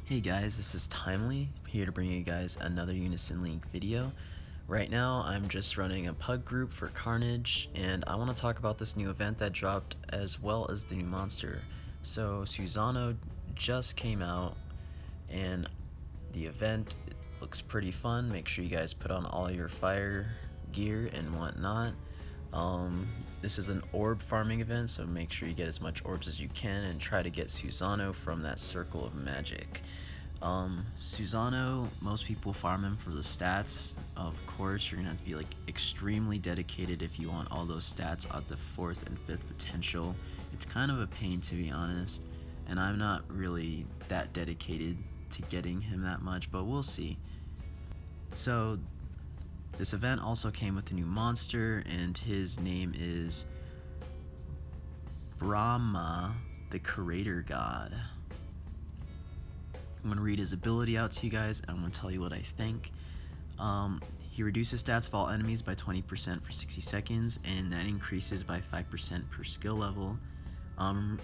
Hey guys, this is Timely, here to bring you guys another Unison League video. Right now, I'm just running a pug group for Carnage, and I want to talk about this new event that dropped as well as the new monster. So, Suzano just came out, and the event looks pretty fun. Make sure you guys put on all your fire gear and whatnot. This is an orb farming event, so make sure you get as much orbs as you can and try to get Suzano from that circle of magic. Suzano, most people farm him for the stats. Of course, you're gonna have to be like extremely dedicated if you want all those stats at the 4th and 5th potential. It's kind of a pain, to be honest, and I'm not really that dedicated to getting him that much, but we'll see. So this event also came with a new monster, and his name is Brahma, the Creator God. I'm going to read his ability out to you guys, and I'm going to tell you what I think. He reduces stats of all enemies by 20% for 60 seconds, and that increases by 5% per skill level.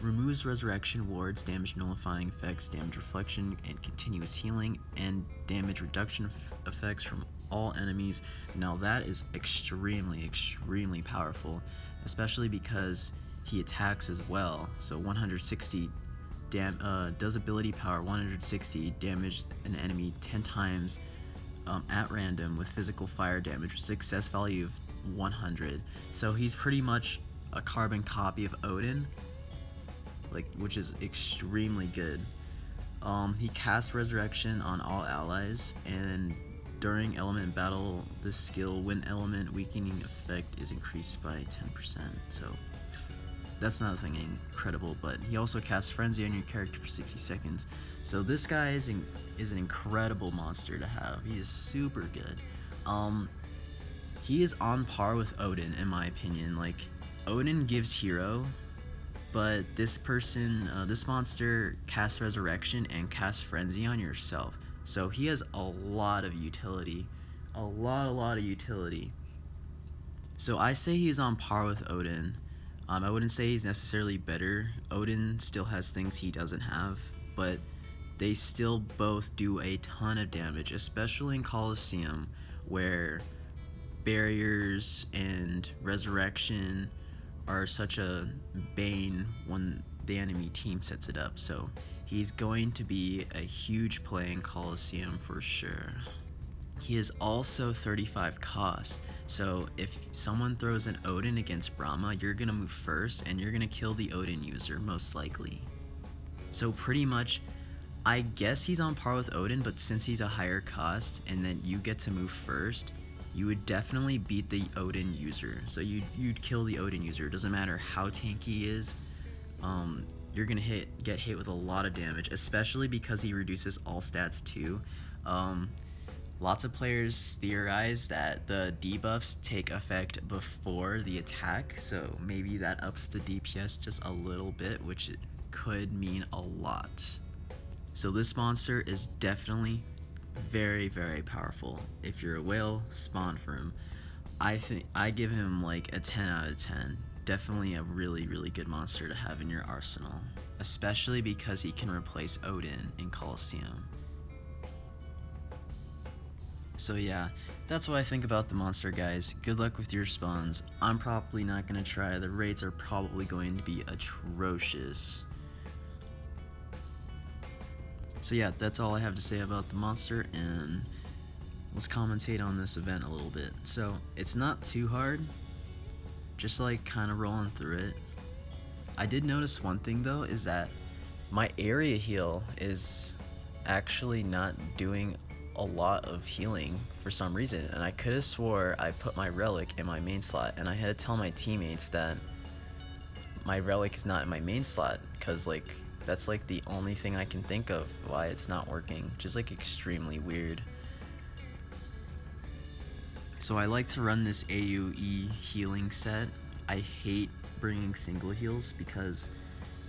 Removes resurrection, wards, damage nullifying effects, damage reflection, and continuous healing, and damage reduction effects from all enemies. Now that is extremely powerful, especially because he attacks as well. So 160 does ability power 160 damage an enemy 10 times at random with physical fire damage with success value of 100. So he's pretty much a carbon copy of Odin, which is extremely good. He casts Resurrection on all allies, and during element battle, this skill when element weakening effect is increased by 10%. So that's not a thing incredible, but he also casts Frenzy on your character for 60 seconds. So this guy is an incredible monster to have. He is super good. He is on par with Odin in my opinion. Like, Odin gives hero, but this monster casts Resurrection and casts Frenzy on yourself. So he has a lot of utility. A lot of utility. So I say he's on par with Odin. I wouldn't say he's necessarily better. Odin still has things he doesn't have, but they still both do a ton of damage, especially in Colosseum, where barriers and resurrection are such a bane when the enemy team sets it up. So he's going to be a huge play in Colosseum for sure. He is also 35 cost, so if someone throws an Odin against Brahma, you're gonna move first and you're gonna kill the Odin user most likely. So pretty much, I guess he's on par with Odin, but since he's a higher cost and then you get to move first, you would definitely beat the Odin user. So you'd kill the Odin user. It doesn't matter how tanky he is. You're gonna get hit with a lot of damage, especially because he reduces all stats too. Lots of players theorize that the debuffs take effect before the attack, so maybe that ups the DPS just a little bit, which it could mean a lot. So this monster is definitely very powerful. If you're a whale, spawn for him. I give him like a 10 out of 10. Definitely a really good monster to have in your arsenal, especially because he can replace Odin in Colosseum. So yeah, that's what I think about the monster, guys. Good luck with your spawns. I'm probably not going to try. The rates are probably going to be atrocious. So yeah, that's all I have to say about the monster, and let's commentate on this event a little bit. So it's not too hard, just like kind of rolling through it. I did notice one thing though, is that my area heal is actually not doing a lot of healing for some reason, and I could have swore I put my relic in my main slot, and I had to tell my teammates that my relic is not in my main slot, because like that's like the only thing I can think of why it's not working, which is like extremely weird. So I like to run this AoE healing set. I hate bringing single heals because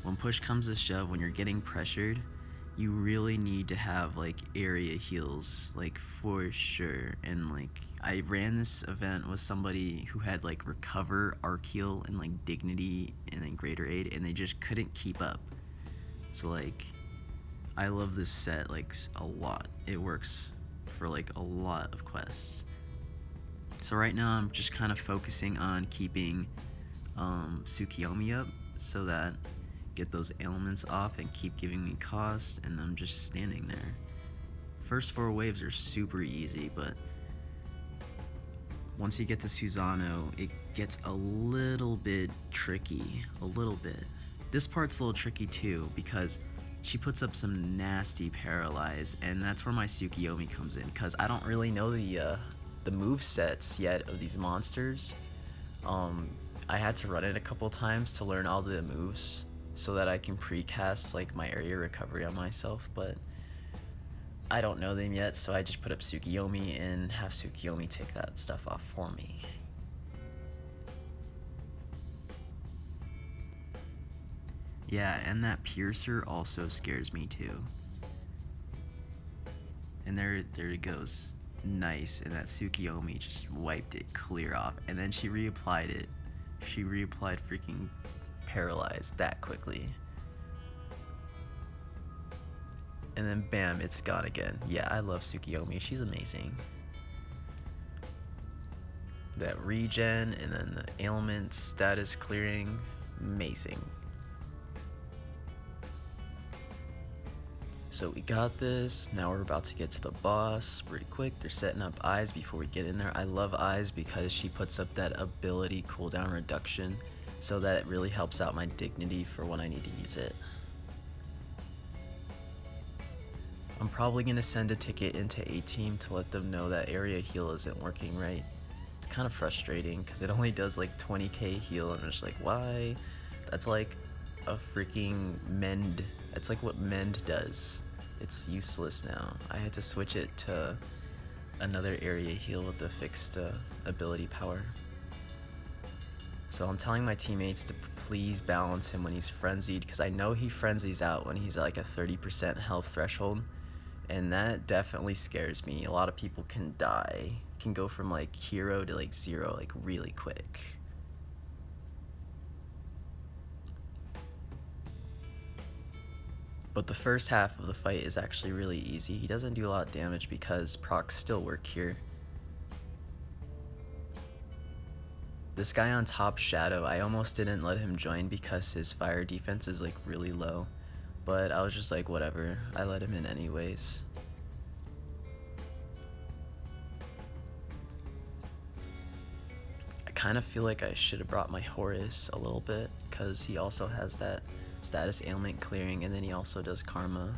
when push comes to shove, when you're getting pressured, you really need to have like area heals, like for sure. And like I ran this event with somebody who had like recover, arc heal, and like dignity and then greater aid, and they just couldn't keep up. So like I love this set like a lot. It works for like a lot of quests. So right now I'm just kind of focusing on keeping Tsukiyomi up so that get those ailments off and keep giving me cost, and I'm just standing there. First 4 waves are super easy, but once you get to Suzano, it gets a little bit tricky. A little bit. This part's a little tricky too, because she puts up some nasty paralyze, and that's where my Tsukiyomi comes in, because I don't really know the move sets yet of these monsters. I had to run it a couple times to learn all the moves so that I can precast like my area recovery on myself, but I don't know them yet, so I just put up Tsukiyomi and have Tsukiyomi take that stuff off for me. Yeah, and that Piercer also scares me too. And there it goes. Nice, and that Tsukiyomi just wiped it clear off, and then she reapplied it. She reapplied freaking paralyzed that quickly. And then bam, it's gone again. Yeah, I love Tsukiyomi, she's amazing. That regen, and then the ailment status clearing, amazing. So we got this. Now we're about to get to the boss pretty quick. They're setting up eyes before we get in there. I love eyes because she puts up that ability cooldown reduction, so that it really helps out my dignity for when I need to use it. I'm probably going to send a ticket into A-Team to let them know that area heal isn't working right. It's kind of frustrating because it only does like 20k heal, and I'm just like, why? That's like a freaking mend. It's like what mend does. It's useless now. I had to switch it to another area heal with the fixed ability power. So I'm telling my teammates to please balance him when he's frenzied, because I know he frenzies out when he's at like a 30% health threshold, and that definitely scares me. A lot of people can die, can go from like hero to like 0 like really quick. But the first half of the fight is actually really easy. He doesn't do a lot of damage because procs still work here. This guy on top, Shadow, I almost didn't let him join because his fire defense is like really low. But I was just like, whatever, I let him in anyways. I kind of feel like I should have brought my Horus a little bit, because he also has that status ailment clearing, and then he also does karma.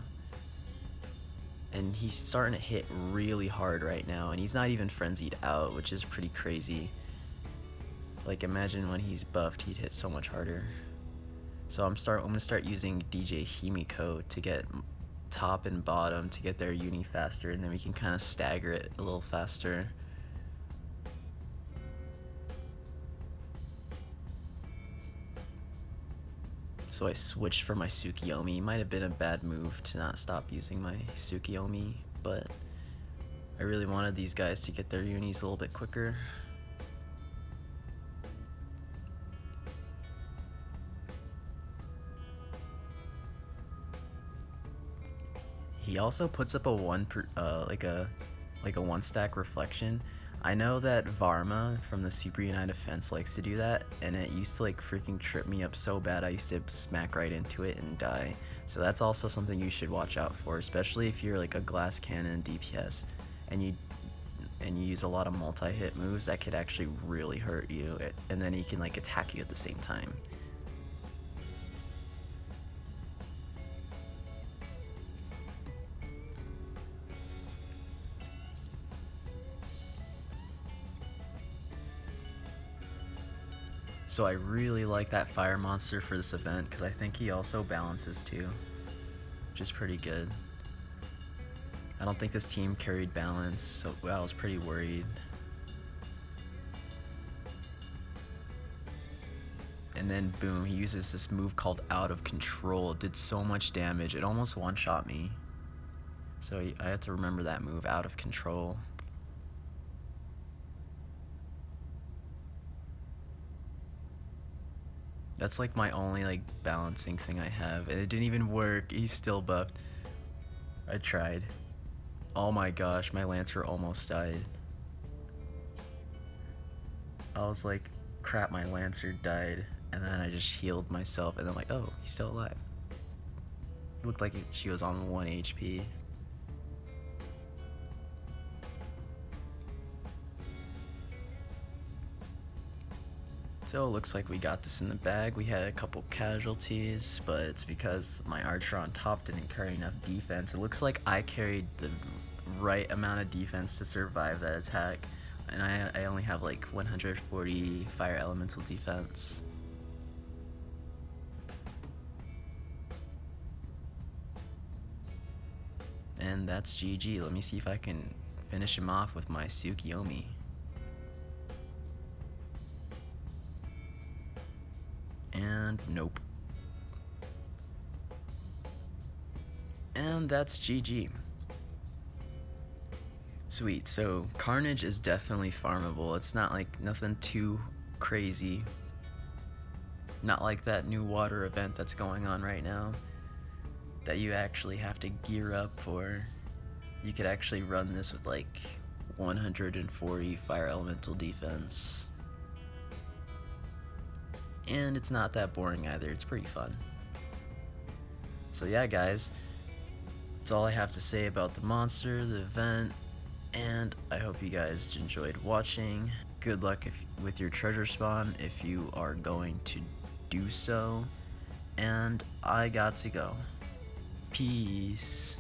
And he's starting to hit really hard right now, and he's not even frenzied out, which is pretty crazy. Like, imagine when he's buffed, he'd hit so much harder. So I'm gonna start using DJ Himiko to get top and bottom to get their uni faster, and then we can kind of stagger it a little faster. So I switched for my Tsukiyomi. Might have been a bad move to not stop using my Tsukiyomi, but I really wanted these guys to get their unis a little bit quicker. He also puts up a like a 1-stack reflection. I know that Varma from the Super United Defense likes to do that, and it used to like freaking trip me up so bad. I used to smack right into it and die. So that's also something you should watch out for, especially if you're like a glass cannon DPS and you use a lot of multi-hit moves that could actually really hurt you, and then he can like attack you at the same time. So I really like that fire monster for this event, because I think he also balances too, which is pretty good. I don't think this team carried balance, so I was pretty worried. And then boom, he uses this move called Out of Control. It did so much damage, it almost one-shot me. So I had to remember that move, Out of Control. That's like my only like balancing thing I have, and it didn't even work. He's still buffed. I tried. Oh my gosh, my Lancer almost died. I was like, crap, my Lancer died. And then I just healed myself, and then like, oh, he's still alive. It looked like she was on 1 HP. So it looks like we got this in the bag. We had a couple casualties, but it's because my archer on top didn't carry enough defense. It looks like I carried the right amount of defense to survive that attack, and I only have like 140 fire elemental defense. And that's GG. Let me see if I can finish him off with my Tsukiyomi. And nope. And that's GG. Sweet, so Carnage is definitely farmable. It's not like nothing too crazy. Not like that new water event that's going on right now that you actually have to gear up for. You could actually run this with like 140 fire elemental defense. And it's not that boring either, it's pretty fun. So yeah guys, that's all I have to say about the monster, the event, and I hope you guys enjoyed watching. Good luck with your treasure spawn if you are going to do so, and I got to go. Peace.